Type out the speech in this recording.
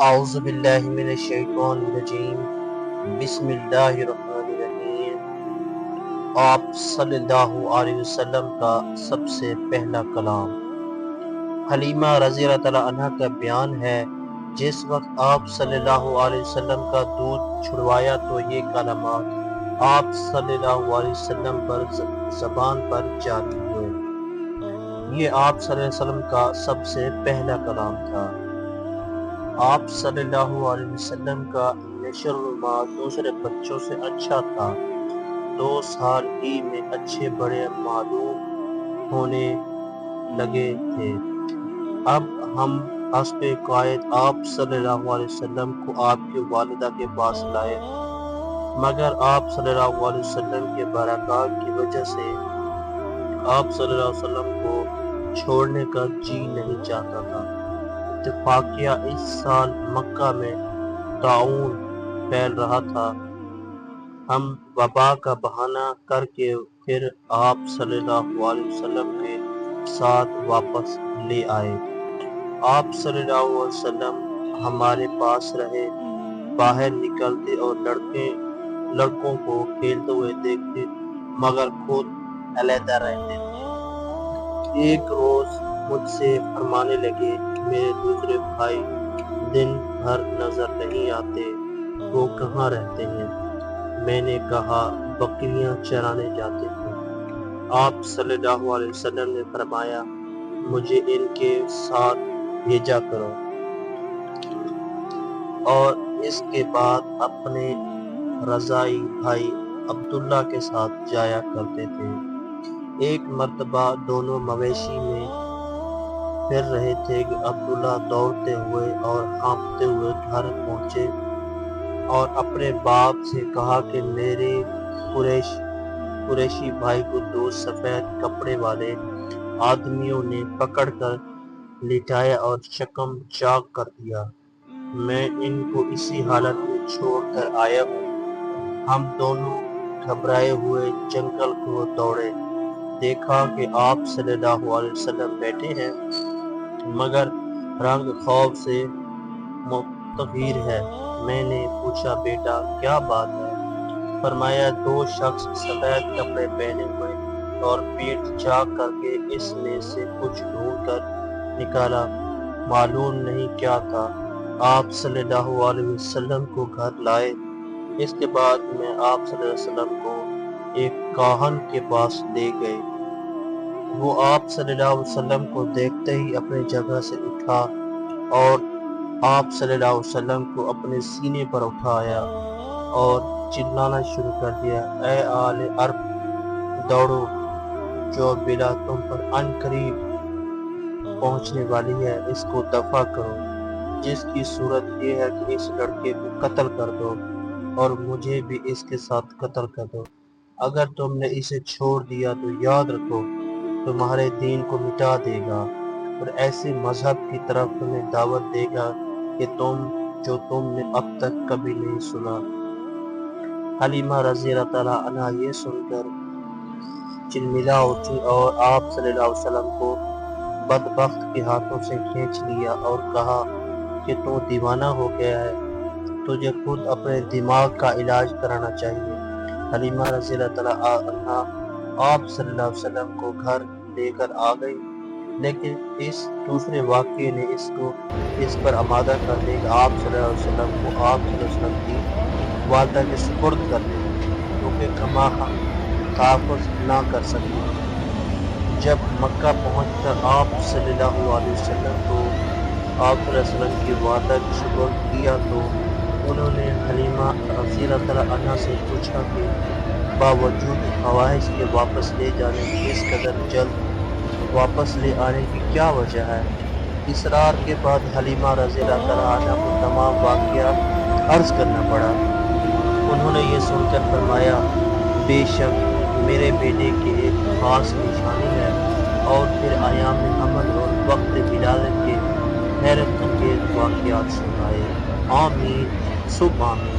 اعوذ باللہ من الشیطان الرجیم بسم اللہ الرحمن الرحیم۔ آپ صلی اللہ علیہ وسلم کا سب سے پہلا کلام۔ حلیمہ رضی اللہ تعالیٰ عنہ کا بیان ہے، جس وقت آپ صلی اللہ علیہ وسلم کا دودھ چھڑوایا تو یہ کلمات آپ صلی اللہ علیہ وسلم پر زبان پر جاری ہوئے۔ یہ آپ صلی اللہ علیہ وسلم کا سب سے پہلا کلام تھا۔ آپ صلی اللہ علیہ وسلم کا نشر و نما دوسرے بچوں سے اچھا تھا۔ 2 سال ہی میں اچھے بڑے معلوم ہونے لگے تھے۔ اب ہم حسب قائد آپ صلی اللہ علیہ وسلم کو آپ کی والدہ کے پاس لائے، مگر آپ صلی اللہ علیہ وسلم کے برکات کی وجہ سے آپ صلی اللہ علیہ وسلم کو چھوڑنے کا جی نہیں چاہتا تھا۔ اتفاقیہ اس سال مکہ میں طاعون پھیل رہا تھا۔ ہم وبا کا بہانہ کر کے پھر آپ صلی اللہ علیہ وسلم کے ساتھ واپس لے آئے۔ آپ صلی اللہ علیہ وسلم ہمارے پاس رہے، باہر نکلتے اور لڑکوں کو کھیلتے ہوئے دیکھتے، مگر خود علیحدہ رہتے تھے۔ ایک روز مجھ سے فرمانے لگے، میرے دوسرے بھائی دن بھر نظر نہیں آتے، وہ کہاں رہتے ہیں؟ میں نے کہا بکریاں چرانے جاتے ہیں۔ آپ صلی اللہ علیہ وسلم نے فرمایا، مجھے ان کے ساتھ بھیجا کرو، اور اس کے بعد اپنے رضاعی بھائی عبداللہ کے ساتھ جایا کرتے تھے۔ ایک مرتبہ دونوں مویشی میں پھر رہے تھے کہ عبداللہ دوڑتے ہوئے اور ہانپتے ہوئے گھر پہنچے اور اپنے باپ سے کہا کہ میرے قریشی بھائی کو 2 سفید کپڑے والے آدمیوں نے پکڑ کر لٹایا اور شکم چاک کر دیا۔ میں ان کو اسی حالت میں چھوڑ کر آیا ہوں۔ ہم دونوں گھبرائے ہوئے جنگل کو دوڑے، دیکھا کہ آپ صلی اللہ علیہ وسلم بیٹھے ہیں، مگر رنگ خوف سے متغیر ہے۔ میں نے پوچھا بیٹا کیا بات ہے؟ فرمایا 2 شخص سفید کپڑے پہنے ہوئے اور پیٹھ چاک کر کے اس میں سے کچھ ڈھونڈ کر نکالا، معلوم نہیں کیا تھا۔ آپ صلی اللہ علیہ وسلم کو گھر لائے۔ اس کے بعد میں آپ صلی اللہ علیہ وسلم کو ایک کاہن کے پاس لے گئے۔ وہ آپ صلی اللہ علیہ وسلم کو دیکھتے ہی اپنی جگہ سے اٹھا اور آپ صلی اللہ علیہ وسلم کو اپنے سینے پر اٹھایا اور چلانا شروع کر دیا، اے آل عرب، دوڑو، جو بلا تم پر ان قریب پہنچنے والی ہے، اس کو دفع کرو، جس کی صورت یہ ہے کہ اس لڑکے کو قتل کر دو اور مجھے بھی اس کے ساتھ قتل کر دو۔ اگر تم نے اسے چھوڑ دیا تو یاد رکھو تمہارے دین کو مٹا دے گا اور ایسے مذہب کی طرف تمہیں دعوت دے گا کہ جو تم نے اب تک کبھی نہیں سنا۔ حلیمہ رضی اللہ تعالیٰ عنہ یہ سن کر چلملا اٹھی اور آپ صلی اللہ علیہ وسلم کو بدبخت کے ہاتھوں سے کھینچ لیا اور کہا کہ تو دیوانہ ہو گیا ہے، تجھے خود اپنے دماغ کا علاج کرانا چاہیے۔ حلیمہ رضی اللہ تعالیٰ عنہ آپ صلی اللہ علیہ وسلم کو گھر لے کر آ گئی، لیکن اس دوسرے واقعے نے اس پر آمادہ کر دیا کہ آپ صلی اللہ علیہ وسلم کو آپ صلی اللہ علیہ وسلم کی والدہ کے سپرد کر دیں، کیونکہ کما ہم تحفظ نہ کر سکیں۔ جب مکہ پہنچ کر آپ صلی اللہ علیہ وسلم کو آپ صلی اللہ علیہ وسلم کی والدہ کے سپرد کیا تو انہوں نے حلیمہ رضی اللہ تعالیٰ عنہ سے پوچھا کہ باوجود خواہش کے واپس لے جانے کی اس قدر جلد واپس لے آنے کی کیا وجہ ہے؟ اصرار کے بعد حلیمہ رضی اللہ تعالیٰ عنہ کو تمام واقعہ عرض کرنا پڑا۔ انہوں نے یہ سن کر فرمایا، بے شک میرے بیٹے کی ایک خاص نشانی ہے، اور پھر ایام حمل اور وقت ولادت کے حیرت انگیز واقعات سنائے۔ آمین، سب آمین۔